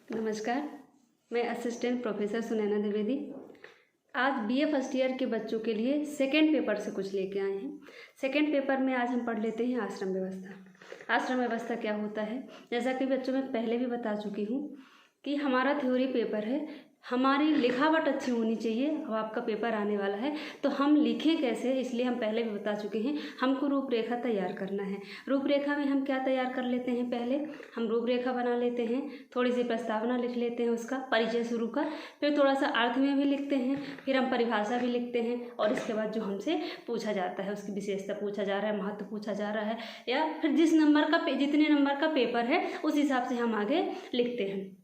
नमस्कार, मैं assistant professor Sunaina Dwivedi. आज बीए फर्स्ट ईयर के बच्चों के लिए सेकेंड पेपर से कुछ लेके आए हैं। सेकेंड पेपर में आज हम पढ़ लेते हैं आश्रम व्यवस्था। आश्रम व्यवस्था क्या होता है? जैसा कि बच्चों में पहले भी बता चुकी हूँ कि हमारा थ्योरी पेपर है, हमारी लिखावट अच्छी होनी चाहिए। अब आपका पेपर आने वाला है तो हम लिखें कैसे, इसलिए हम पहले भी बता चुके हैं। हमको रूपरेखा तैयार करना है। रूपरेखा में हम क्या तैयार कर लेते हैं? पहले हम रूपरेखा बना लेते हैं, थोड़ी सी प्रस्तावना लिख लेते हैं, उसका परिचय शुरू कर, फिर थोड़ा सा अर्थ में भी लिखते हैं, फिर हम परिभाषा भी लिखते हैं और इसके बाद जो हमसे पूछा जाता है उसकी विशेषता पूछा जा रहा है, महत्व पूछा जा रहा है, या फिर जितने नंबर का पेपर है उस हिसाब से हम आगे लिखते हैं।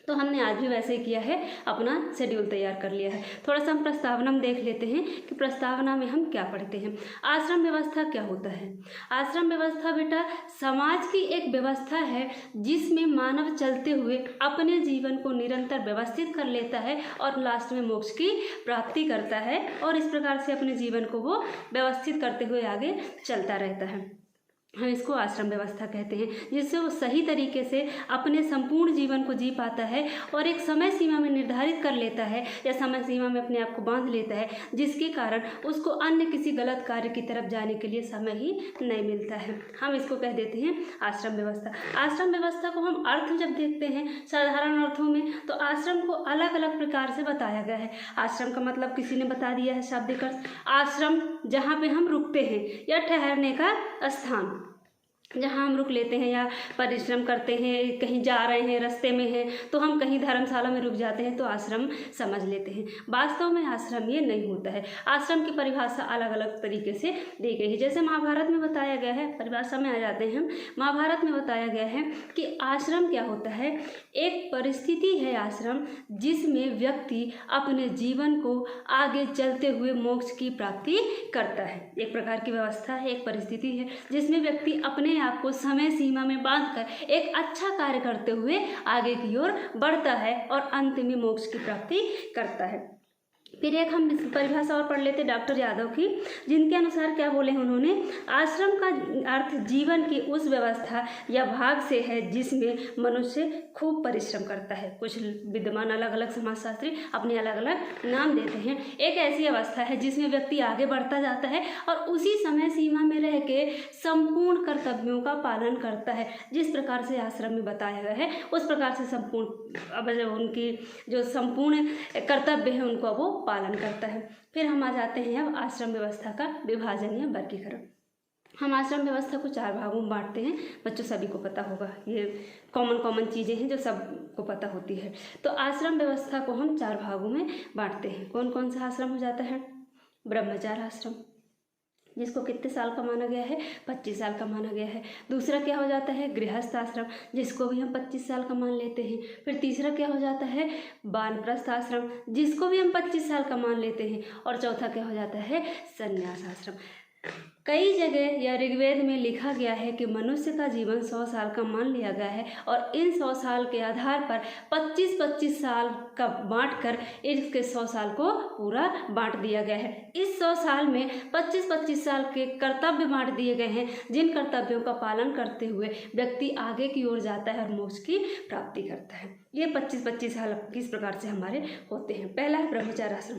तो हमने आज भी वैसे ही किया है, अपना शेड्यूल तैयार कर लिया है। थोड़ा सा हम प्रस्तावना में देख लेते हैं कि प्रस्तावना में हम क्या पढ़ते हैं। आश्रम व्यवस्था क्या होता है? आश्रम व्यवस्था बेटा समाज की एक व्यवस्था है जिसमें मानव चलते हुए अपने जीवन को निरंतर व्यवस्थित कर लेता है और लास्ट में मोक्ष की प्राप्ति करता है और इस प्रकार से अपने जीवन को वो व्यवस्थित करते हुए आगे चलता रहता है। हम इसको आश्रम व्यवस्था कहते हैं, जिससे वो सही तरीके से अपने संपूर्ण जीवन को जी पाता है और एक समय सीमा में निर्धारित कर लेता है या समय सीमा में अपने आप को बांध लेता है, जिसके कारण उसको अन्य किसी गलत कार्य की तरफ जाने के लिए समय ही नहीं मिलता है। हम इसको कह देते हैं आश्रम व्यवस्था। आश्रम व्यवस्था को हम अर्थ जब देखते हैं साधारण अर्थों में, तो आश्रम को अलग अलग प्रकार से बताया गया है। आश्रम का मतलब किसी ने बता दिया है, शाब्दिक अर्थ आश्रम जहाँ पे हम रुकते हैं या ठहरने का स्थान, जहाँ हम रुक लेते हैं या परिश्रम करते हैं, कहीं जा रहे हैं, रास्ते में हैं, तो हम कहीं धर्मशाला में रुक जाते हैं तो आश्रम समझ लेते हैं। वास्तव में आश्रम ये नहीं होता है। आश्रम की परिभाषा अलग अलग तरीके से दी गई है। जैसे महाभारत में बताया गया है, परिभाषा में आ जाते हैं हम। महाभारत में बताया गया है कि आश्रम क्या होता है? एक परिस्थिति है आश्रम जिसमें व्यक्ति अपने जीवन को आगे चलते हुए मोक्ष की प्राप्ति करता है। एक प्रकार की व्यवस्था है, एक परिस्थिति है जिसमें व्यक्ति अपने आपको समय सीमा में बांधकर एक अच्छा कार्य करते हुए आगे की ओर बढ़ता है और अंत में मोक्ष की प्राप्ति करता है। फिर एक हम परिभाषा और पढ़ लेते डॉक्टर यादव की, जिनके अनुसार क्या बोले हैं उन्होंने? आश्रम का अर्थ जीवन की उस व्यवस्था या भाग से है जिसमें मनुष्य खूब परिश्रम करता है। कुछ विद्वान अलग अलग समाजशास्त्री अपने अलग अलग नाम देते हैं। एक ऐसी अवस्था है जिसमें व्यक्ति आगे बढ़ता जाता है और उसी समय सीमा में रह के संपूर्ण कर्तव्यों का पालन करता है। जिस प्रकार से आश्रम में बताया गया है उस प्रकार से उनकी जो संपूर्ण कर्तव्य है उनको वो पालन करता है। फिर हम आ जाते हैं अब आश्रम व्यवस्था का विभाजन या वर्गीकरण। हम आश्रम व्यवस्था को 4 भागों में बांटते हैं। बच्चों सभी को पता होगा, ये कॉमन चीज़ें हैं जो सबको पता होती है। तो आश्रम व्यवस्था को हम 4 भागों में बांटते हैं। कौन कौन सा आश्रम हो जाता है? ब्रह्मचार्य आश्रम, जिसको कितने साल का माना गया है? 25 साल का माना गया है। दूसरा क्या हो जाता है? गृहस्थ आश्रम, जिसको भी हम 25 साल का मान लेते हैं। फिर तीसरा क्या हो जाता है? वानप्रस्थ आश्रम, जिसको भी हम 25 साल का मान लेते हैं। और चौथा क्या हो जाता है? संन्यास आश्रम। कई जगह या ऋग्वेद में लिखा गया है कि मनुष्य का जीवन 100 साल का मान लिया गया है और इन 100 साल के आधार पर 25-25 साल का बांटकर इसके 100 साल को पूरा बांट दिया गया है। इस 100 साल में 25-25 साल के कर्तव्य बांट दिए गए हैं, जिन कर्तव्यों का पालन करते हुए व्यक्ति आगे की ओर जाता है और मोक्ष की प्राप्ति करता है। ये 25-25 साल किस प्रकार से हमारे होते हैं। पहला है ब्रह्मचार्य आश्रम।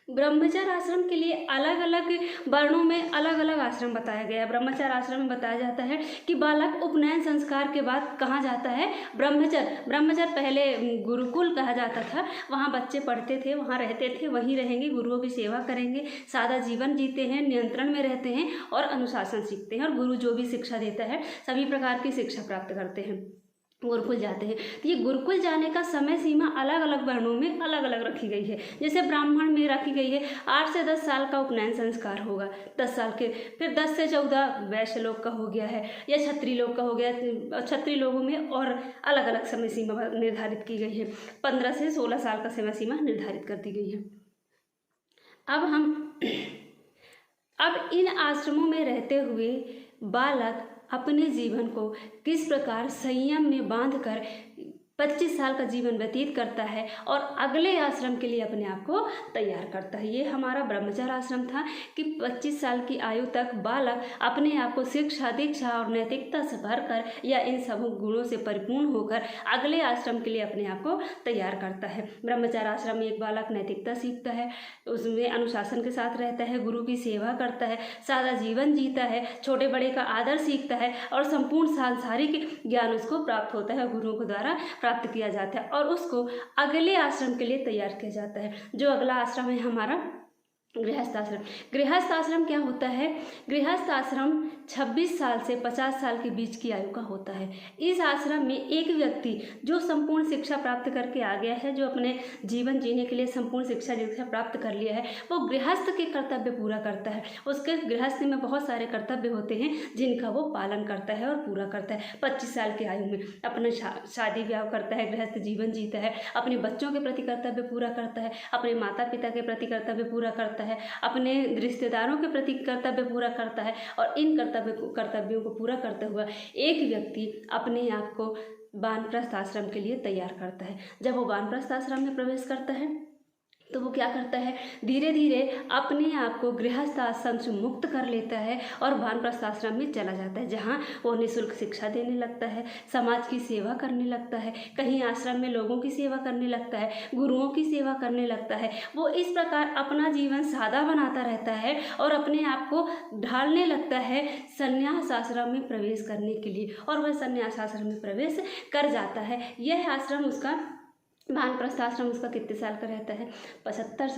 ब्रह्मचार्य आश्रम के लिए अलग अलग वर्णों में अलग अलग आश्रम बताया गया है। ब्रह्मचार्य आश्रम में बताया जाता है कि बालक उपनयन संस्कार के बाद कहाँ जाता है? ब्रह्मचर्य पहले गुरुकुल कहा जाता था। वहाँ बच्चे पढ़ते थे, वहाँ रहते थे, वहीं रहेंगे, गुरुओं की सेवा करेंगे, सादा जीवन जीते हैं, नियंत्रण में रहते हैं और अनुशासन सीखते हैं और गुरु जो भी शिक्षा देता है सभी प्रकार की शिक्षा प्राप्त करते हैं, गुरुकुल जाते हैं। तो ये गुरुकुल जाने का समय सीमा अलग अलग वर्णों में अलग अलग रखी गई है। जैसे ब्राह्मण में रखी गई है 8 से 10 साल का उपनयन संस्कार होगा, 10 साल के। फिर 10 से 14 वैश्य लोग का हो गया है या क्षत्रिय लोग का हो गया। क्षत्रिय लोगों में और अलग अलग समय सीमा निर्धारित की गई है। 15 से 16 साल का समय सीमा निर्धारित कर दी गई है। अब इन आश्रमों में रहते हुए बालक अपने जीवन को किस प्रकार संयम में बांधकर 25 साल का जीवन व्यतीत करता है और अगले आश्रम के लिए अपने आप को तैयार करता है। ये हमारा ब्रह्मचर्य आश्रम था कि 25 साल की आयु तक बालक अपने आप को शिक्षा, दीक्षा और नैतिकता से भरकर या इन सब गुणों से परिपूर्ण होकर अगले आश्रम के लिए अपने आप को तैयार करता है। ब्रह्मचर्य आश्रम में एक बालक नैतिकता सीखता है, उसमें अनुशासन के साथ रहता है, गुरु की सेवा करता है, सादा जीवन जीता है, छोटे बड़े का आदर सीखता है और संपूर्ण सांसारिक ज्ञान उसको प्राप्त होता है, गुरुओं के द्वारा प्राप्त किया जाता है और उसको अगले आश्रम के लिए तैयार किया जाता है। जो अगला आश्रम है हमारा गृहस्थ आश्रम। गृहस्थ आश्रम क्या होता है? गृहस्थ आश्रम 26 साल से 50 साल के बीच की आयु का होता है। इस आश्रम में एक व्यक्ति जो संपूर्ण शिक्षा प्राप्त करके आ गया है, जो अपने जीवन जीने के लिए संपूर्ण शिक्षा प्राप्त कर लिया है, वो गृहस्थ के कर्तव्य पूरा करता है। उसके गृहस्थ में बहुत सारे कर्तव्य होते हैं जिनका वो पालन करता है और पूरा करता है। 25 साल की आयु में अपना शादी ब्याह करता है, गृहस्थ जीवन जीता है, अपने बच्चों के प्रति कर्तव्य पूरा करता है, अपने माता पिता के प्रति कर्तव्य पूरा करता है, अपने रिश्तेदारों के प्रति कर्तव्य पूरा करता है और इन कर्तव्यों को पूरा करते हुए एक व्यक्ति अपने आप को वानप्रस्थ आश्रम के लिए तैयार करता है। जब वो वानप्रस्थ आश्रम में प्रवेश करता है तो वो क्या करता है, धीरे धीरे अपने आप को गृहस्थ आश्रम से मुक्त कर लेता है और वानप्रस्थ आश्रम में चला जाता है, जहाँ वो निःशुल्क शिक्षा देने लगता है, समाज की सेवा करने लगता है, कहीं आश्रम में लोगों की सेवा करने लगता है, गुरुओं की सेवा करने लगता है। वो इस प्रकार अपना जीवन सादा बनाता रहता है और अपने आप को ढालने लगता है संन्यास आश्रम में प्रवेश करने के लिए, और वह संन्यास आश्रम में प्रवेश कर जाता है। यह आश्रम उसका वानप्रस्थ आश्रम उसका कितने साल का रहता है? 51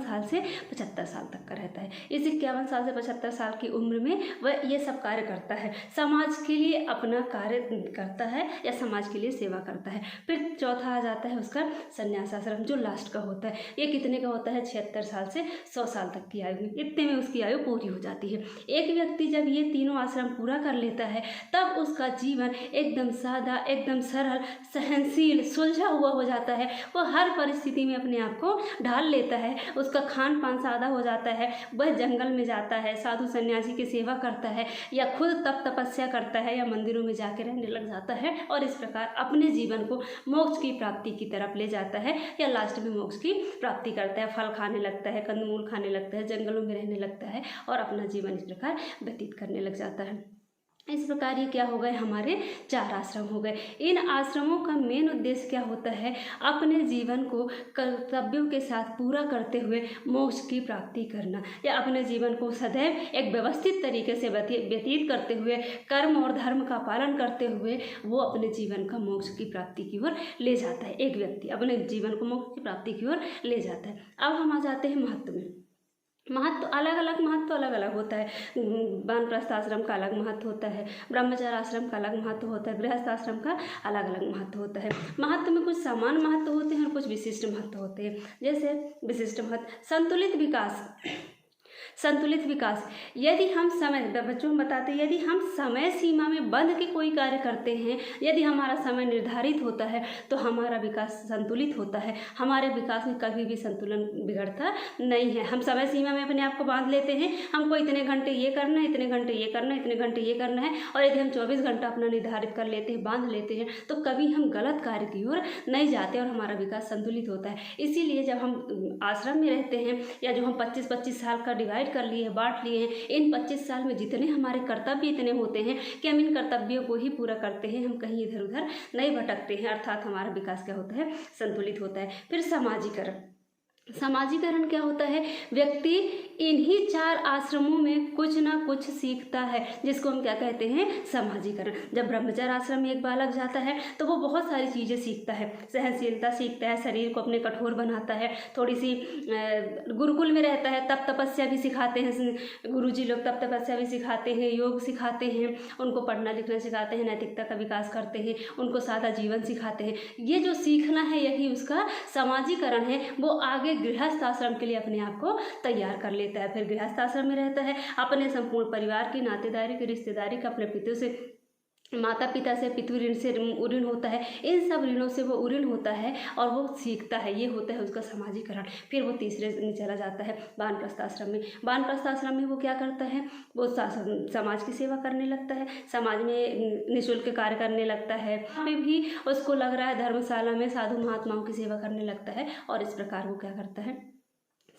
साल से 75 साल तक का रहता है। इस 51 साल से 75 साल की उम्र में वह ये सब कार्य करता है, समाज के लिए अपना कार्य करता है या समाज के लिए सेवा करता है। फिर चौथा आ जाता है उसका संन्यास आश्रम, जो लास्ट का होता है। ये कितने का होता है? 76 साल से 100 साल तक की आयु में, इतने में उसकी आयु पूरी हो जाती है। एक व्यक्ति जब ये तीनों आश्रम पूरा कर लेता है तब उसका जीवन एकदम सादा, एकदम सरल, सहनशील, सुलझा हुआ हो जाता है। वो हर परिस्थिति में अपने आप को ढाल लेता है, उसका खान पान सादा हो जाता है, वह जंगल में जाता है, साधु सन्यासी की सेवा करता है या खुद तप तपस्या करता है या मंदिरों में जाकर रहने लग जाता है और इस प्रकार अपने जीवन को मोक्ष की प्राप्ति की तरफ ले जाता है या लास्ट में मोक्ष की प्राप्ति करता है। फल खाने लगता है, कंदमूल खाने लगता है, जंगलों में रहने लगता है और अपना जीवन इस प्रकार व्यतीत करने लग जाता है। इस प्रकार ये क्या हो गए? हमारे 4 आश्रम हो गए। इन आश्रमों का मेन उद्देश्य क्या होता है? अपने जीवन को कर्तव्यों के साथ पूरा करते हुए मोक्ष की प्राप्ति करना, या अपने जीवन को सदैव एक व्यवस्थित तरीके से व्यतीत करते हुए, कर्म और धर्म का पालन करते हुए वो अपने जीवन का मोक्ष की प्राप्ति की ओर ले जाता है। एक व्यक्ति अपने जीवन को मोक्ष की प्राप्ति की ओर ले जाता है। अब हम आ जाते हैं महत्व में। महत्व अलग अलग होता है। वानप्रस्थ आश्रम का अलग महत्व होता है, ब्रह्मचर्य आश्रम का अलग महत्व होता है, गृहस्थ आश्रम का अलग अलग महत्व होता है। महत्व में कुछ समान महत्व होते हैं और कुछ विशिष्ट महत्व होते हैं। जैसे विशिष्ट महत्व, संतुलित विकास। यदि हम बच्चों को बताते हैं, यदि हम समय सीमा में बंध के कोई कार्य करते हैं, यदि हमारा समय निर्धारित होता है तो हमारा विकास संतुलित होता है। हमारे विकास में कभी भी संतुलन बिगड़ता नहीं है। हम समय सीमा में अपने आप को बांध लेते हैं, हमको इतने घंटे ये करना है, इतने घंटे ये करना है, इतने घंटे ये करना है, और यदि हम 24 घंटा अपना निर्धारित कर लेते हैं, बांध लेते हैं, तो कभी हम गलत कार्य की ओर नहीं जाते और हमारा विकास संतुलित होता है। इसीलिए जब हम आश्रम में रहते हैं या जो हम 25-25 साल का डिवाइड कर लिए, बांट लिए हैं, इन 25 साल में जितने हमारे कर्तव्य इतने होते हैं कि हम इन कर्तव्यों को ही पूरा करते हैं, हम कहीं इधर उधर नहीं भटकते हैं, अर्थात हमारा विकास क्या होता है? संतुलित होता है। फिर समाजीकरण क्या होता है? व्यक्ति इन्हीं 4 आश्रमों में कुछ ना कुछ सीखता है, जिसको हम क्या कहते हैं? समाजीकरण। जब ब्रह्मचर्य आश्रम में एक बालक जाता है तो वो बहुत सारी चीज़ें सीखता है, सहनशीलता सीखता है, शरीर को अपने कठोर बनाता है, थोड़ी सी गुरुकुल में रहता है, तप तपस्या भी सिखाते हैं गुरुजी लोग, तप तपस्या भी सिखाते हैं, योग सिखाते हैं, उनको पढ़ना लिखना सिखाते हैं, नैतिकता का विकास करते हैं, उनको सादा जीवन सिखाते हैं। ये जो सीखना है यही उसका समाजीकरण है। वो आगे गृहस्थ आश्रम के लिए अपने आप को तैयार कर लेता है। फिर गृहस्थ आश्रम में रहता है, अपने संपूर्ण परिवार की नातेदारी की, रिश्तेदारी का, अपने पितरों से माता पिता से पितृ ऋण से ऋण होता है, इन सब ऋणों से वो ऋण होता है और वो सीखता है। ये होता है उसका समाजीकरण। फिर वो तीसरे में चला जाता है वानप्रस्थ आश्रम में। वानप्रस्थ आश्रम में वो क्या करता है, वो समाज की सेवा करने लगता है, समाज में निःशुल्क कार्य करने लगता है। वहाँ पे भी उसको लग रहा है धर्मशाला में साधु महात्माओं की सेवा करने लगता है और इस प्रकार वो क्या करता है,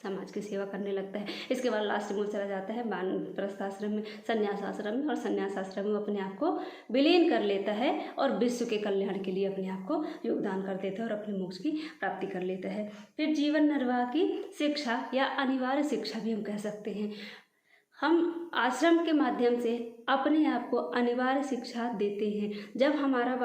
समाज की सेवा करने लगता है। इसके बाद लास्ट में चला जाता है वानप्रस्थ आश्रम में, संन्यास आश्रम में, और संन्यास आश्रम में अपने आप को विलीन कर लेता है और विश्व के कल्याण के लिए अपने आप को योगदान कर देता है और अपने मोक्ष की प्राप्ति कर लेता है। फिर जीवन निर्वाह की शिक्षा या अनिवार्य शिक्षा भी हम कह सकते हैं। हम आश्रम के माध्यम से अपने आप को अनिवार्य शिक्षा देते हैं। जब हमारा